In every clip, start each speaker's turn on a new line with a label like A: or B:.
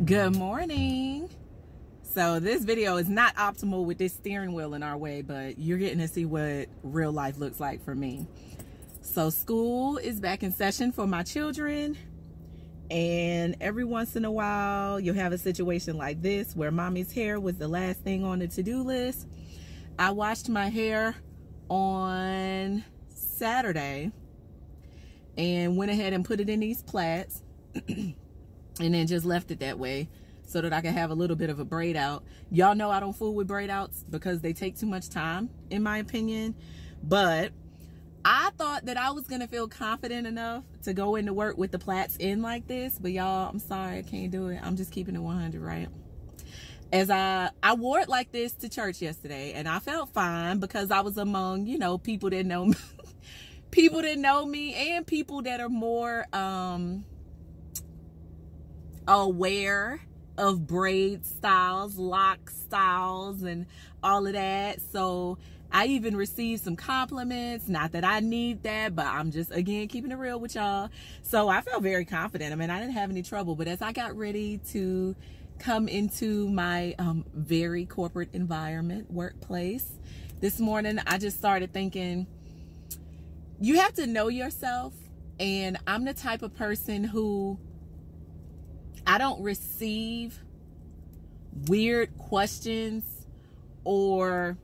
A: Good morning. So this video is not optimal with this steering wheel in our way, but you're getting to see what real life looks like for me. So school is back in session for my children, and every once in a while you'll have a situation like this where mommy's hair was the last thing on the to-do list. I washed my hair on Saturday and went ahead and put it in these plaits and then just left it that way so that I can have a little bit of a braid out. Y'all know I don't fool with braid outs because they take too much time, in my opinion. But I thought that I was gonna feel confident enough to go into work with the plaits in like this, but y'all, I'm sorry, I can't do it. I'm just keeping it 100, right? As I wore it like this to church yesterday, and I felt fine because I was among, you know, people that know me, people that know me, and people that are more aware of braid styles, lock styles, and all of that. So I even received some compliments. Not that I need that, but I'm just, again, keeping it real with y'all. So I felt very confident. I mean, I didn't have any trouble. But as I got ready to come into my very corporate environment, workplace, this morning, I just started thinking, you have to know yourself. And I'm the type of person who, I don't receive weird questions, or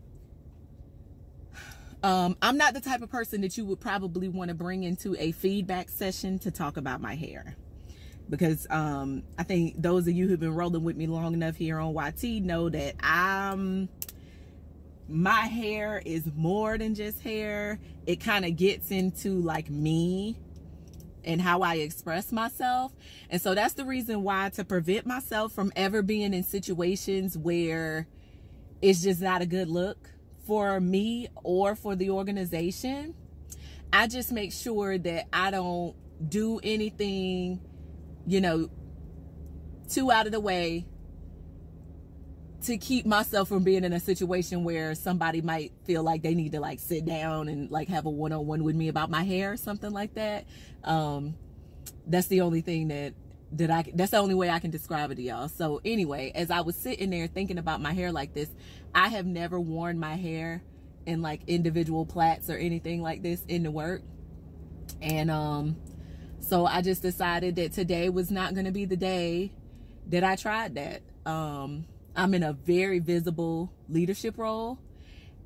A: I'm not the type of person that you would probably want to bring into a feedback session to talk about my hair. Because I think those of you who've been rolling with me long enough here on YT know that my hair is more than just hair. It kind of gets into like me and how I express myself. And so that's the reason why, to prevent myself from ever being in situations where it's just not a good look for me or for the organization, I just make sure that I don't do anything, you know, too out of the way to keep myself from being in a situation where somebody might feel like they need to like sit down and like have a one-on-one with me about my hair or something like that. That's the only thing that's the only way I can describe it to y'all. So anyway, as I was sitting there thinking about my hair like this, I have never worn my hair in like individual plaits or anything like this into work. And so I just decided that today was not going to be the day that I tried that. I'm in a very visible leadership role.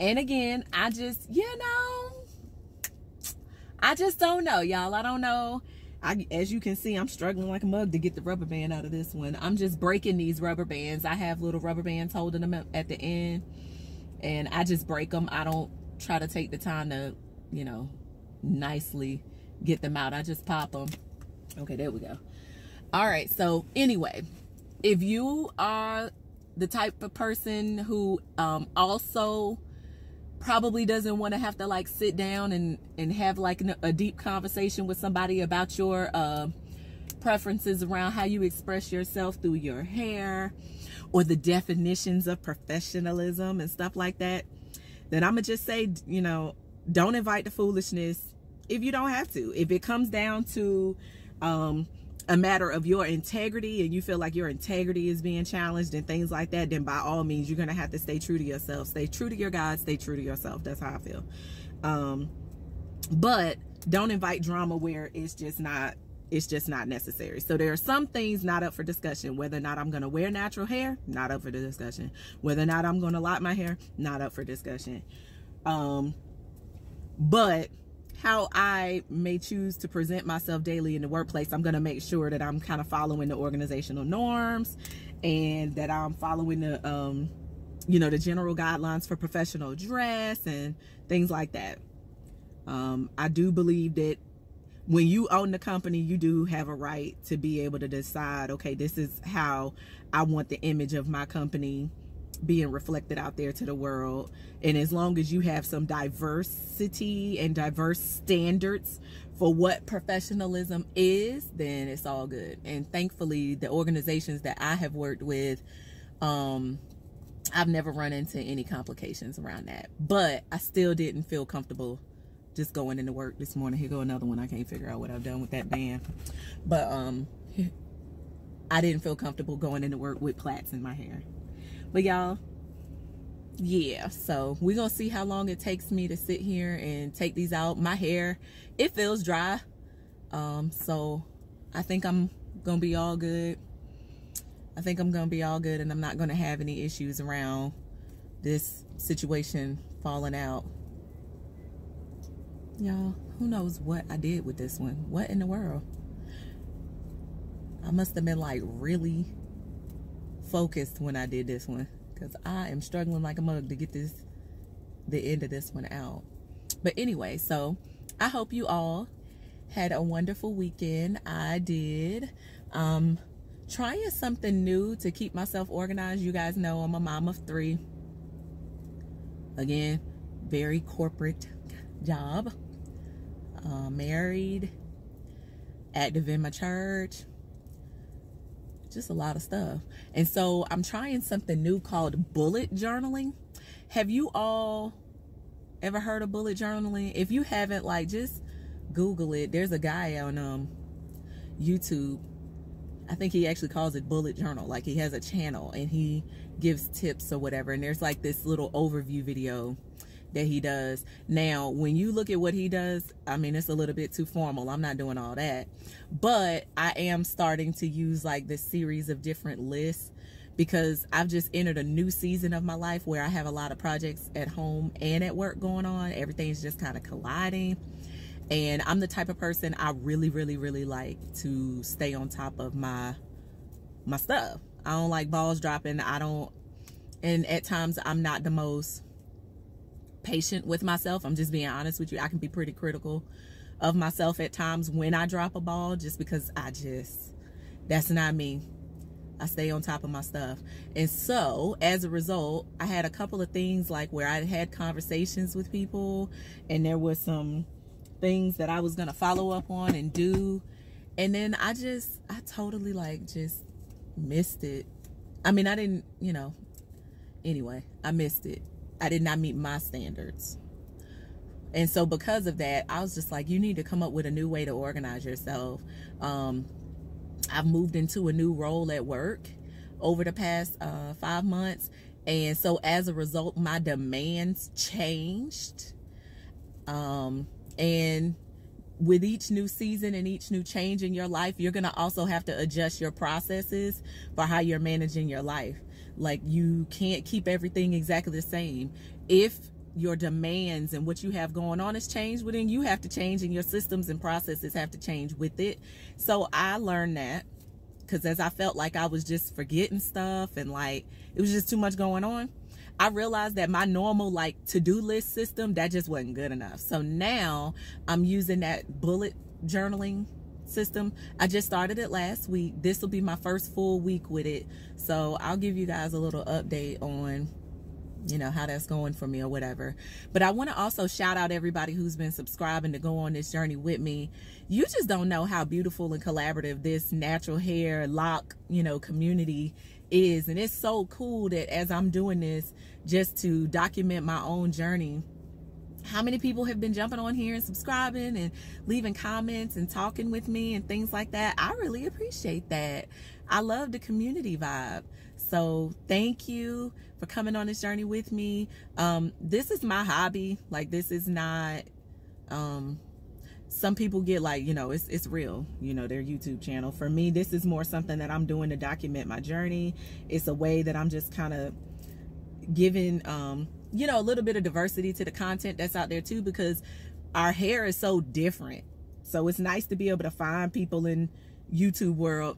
A: And again, I just, I just don't know, y'all. I don't know. As you can see, I'm struggling like a mug to get the rubber band out of this one. I'm just breaking these rubber bands. I have little rubber bands holding them up at the end, and I just break them. I don't try to take the time to, you know, nicely get them out. I just pop them. Okay, there we go. All right. So anyway, if you are the type of person who also probably doesn't want to have to like sit down and have like a deep conversation with somebody about your preferences around how you express yourself through your hair, or the definitions of professionalism and stuff like that, then I'm gonna just say, you know, don't invite the foolishness if you don't have to. If it comes down to a matter of your integrity, and you feel like your integrity is being challenged and things like that, then by all means, you're going to have to stay true to yourself. Stay true to your God. Stay true to yourself. That's how I feel. But don't invite drama where it's just not necessary. So there are some things not up for discussion. Whether or not I'm going to wear natural hair, not up for the discussion. Whether or not I'm going to lock my hair, not up for discussion. But how I may choose to present myself daily in the workplace, I'm going to make sure that I'm kind of following the organizational norms, and that I'm following the, you know, the general guidelines for professional dress and things like that. I do believe that when you own the company, you do have a right to be able to decide, okay, this is how I want the image of my company being reflected out there to the world. And as long as you have some diversity and diverse standards for what professionalism is, then it's all good. And thankfully, the organizations that I have worked with, I've never run into any complications around that. But I still didn't feel comfortable just going into work this morning. Here go another one. I can't figure out what I've done with that band. But I didn't feel comfortable going into work with plaits in my hair. But y'all, yeah, so we're gonna see how long it takes me to sit here and take these out. My hair, it feels dry, so I think I'm gonna be all good. I think I'm gonna be all good, and I'm not gonna have any issues around this situation falling out. Y'all, who knows what I did with this one? What in the world? I must have been like really focused when I did this one, because I am struggling like a mug to get the end of this one out. But anyway, so I hope you all had a wonderful weekend. I did. Trying something new to keep myself organized. You guys know I'm a mom of 3. Again, very corporate job. Married, active in my church, just a lot of stuff. And so I'm trying something new called bullet journaling. Have you all ever heard of bullet journaling? If you haven't, like, just Google it. There's a guy on YouTube. I think he actually calls it bullet journal. Like, he has a channel and he gives tips or whatever. And there's like this little overview video that he does. Now, when you look at what he does, I mean, it's a little bit too formal. I'm not doing all that. But I am starting to use like this series of different lists, because I've just entered a new season of my life where I have a lot of projects at home and at work going on. Everything's just kind of colliding. And I'm the type of person, I really, really, really like to stay on top of my stuff. I don't like balls dropping. And at times I'm not the most patient with myself. I'm just being honest with you. I can be pretty critical of myself at times when I drop a ball, just because that's not me. I stay on top of my stuff. And so as a result, I had a couple of things like where I had conversations with people, and there was some things that I was going to follow up on and do. And then I totally like just missed it. I mean, I didn't, anyway, I missed it. I did not meet my standards. And so because of that, I was just like, you need to come up with a new way to organize yourself. I've moved into a new role at work over the past 5 months. And so as a result, my demands changed. And with each new season and each new change in your life, you're going to also have to adjust your processes for how you're managing your life. Like, you can't keep everything exactly the same. If your demands and what you have going on has changed within, you have to change, and your systems and processes have to change with it. So I learned that, because as I felt like I was just forgetting stuff and like it was just too much going on, I realized that my normal like to-do list system, that just wasn't good enough. So now I'm using that bullet journaling system. I just started it last week. This will be my first full week with it. So I'll give you guys a little update on, how that's going for me or whatever. But I want to also shout out everybody who's been subscribing to go on this journey with me. You just don't know how beautiful and collaborative this natural hair lock, community is. And it's so cool that as I'm doing this just to document my own journey, how many people have been jumping on here and subscribing and leaving comments and talking with me and things like that. I really appreciate that. I love the community vibe. So thank you for coming on this journey with me. This is my hobby. Like, this is not, some people get like, it's real, their YouTube channel. For me, this is more something that I'm doing to document my journey. It's a way that I'm just kind of giving, a little bit of diversity to the content that's out there too, because our hair is so different. So it's nice to be able to find people in YouTube world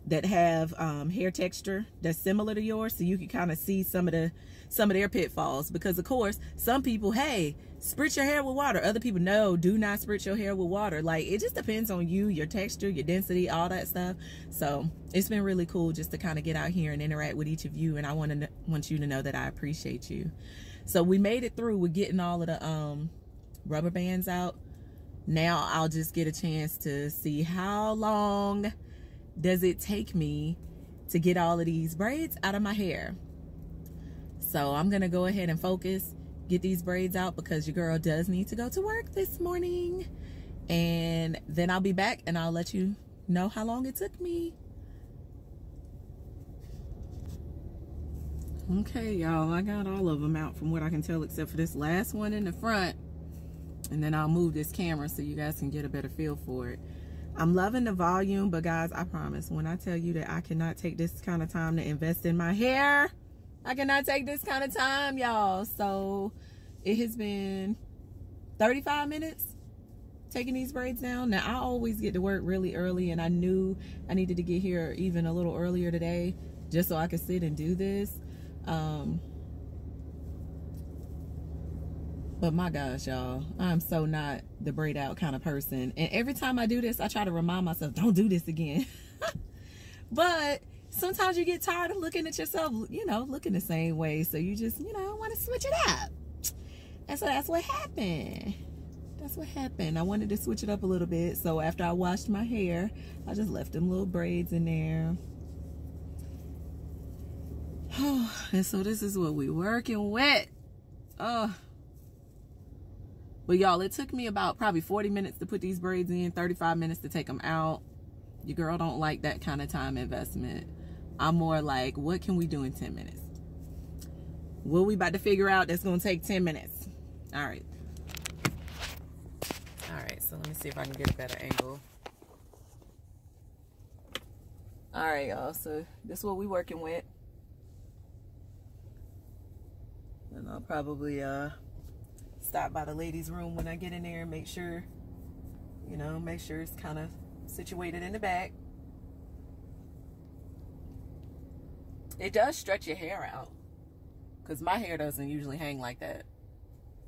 A: that have hair texture that's similar to yours, so you can kind of see some of their pitfalls. Because of course, some people, hey, spritz your hair with water. Other people, no, do not spritz your hair with water. Like, it just depends on you, your texture, your density, all that stuff. So it's been really cool just to kind of get out here and interact with each of you, and I want you to know that I appreciate you. So we made it through with getting all of the rubber bands out. Now I'll just get a chance to see how long does it take me to get all of these braids out of my hair. So I'm gonna go ahead and focus, get these braids out, because your girl does need to go to work this morning. And then I'll be back and I'll let you know how long it took me. Okay, y'all, I got all of them out from what I can tell, except for this last one in the front. And then I'll move this camera so you guys can get a better feel for it. I'm loving the volume, but guys, I promise, when I tell you that I cannot take this kind of time to invest in my hair, I cannot take this kind of time, y'all. So it has been 35 minutes taking these braids down. Now, I always get to work really early, and I knew I needed to get here even a little earlier today just so I could sit and do this. But my gosh, y'all, I'm so not the braid out kind of person. And every time I do this, I try to remind myself, don't do this again. But sometimes you get tired of looking at yourself, you know, looking the same way. So you just, you know, want to switch it up. And so that's what happened. That's what happened. I wanted to switch it up a little bit. So after I washed my hair, I just left them little braids in there. And so this is what we working with. But y'all, it took me about probably 40 minutes to put these braids in, 35 minutes to take them out. Your girl don't like that kind of time investment. I'm more like, what can we do in 10 minutes? What we about to figure out that's gonna take 10 minutes? All right. All right, so let me see if I can get a better angle. All right, y'all, so this is what we working with. And I'll probably stop by the ladies' room when I get in there and make sure, you know, make sure it's kind of situated in the back. It does stretch your hair out, because my hair doesn't usually hang like that.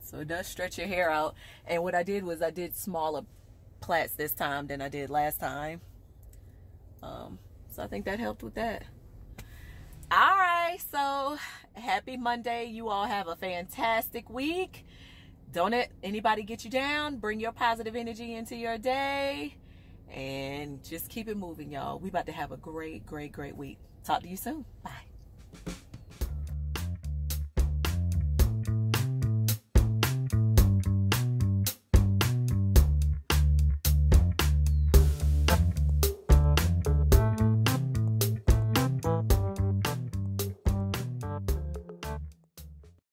A: So it does stretch your hair out. And what I did was I did smaller plaits this time than I did last time. So I think that helped with that. All right, so happy Monday. You all have a fantastic week. Don't let anybody get you down. Bring your positive energy into your day. And just keep it moving, y'all. We about to have a great, great, great week. Talk to you soon. Bye.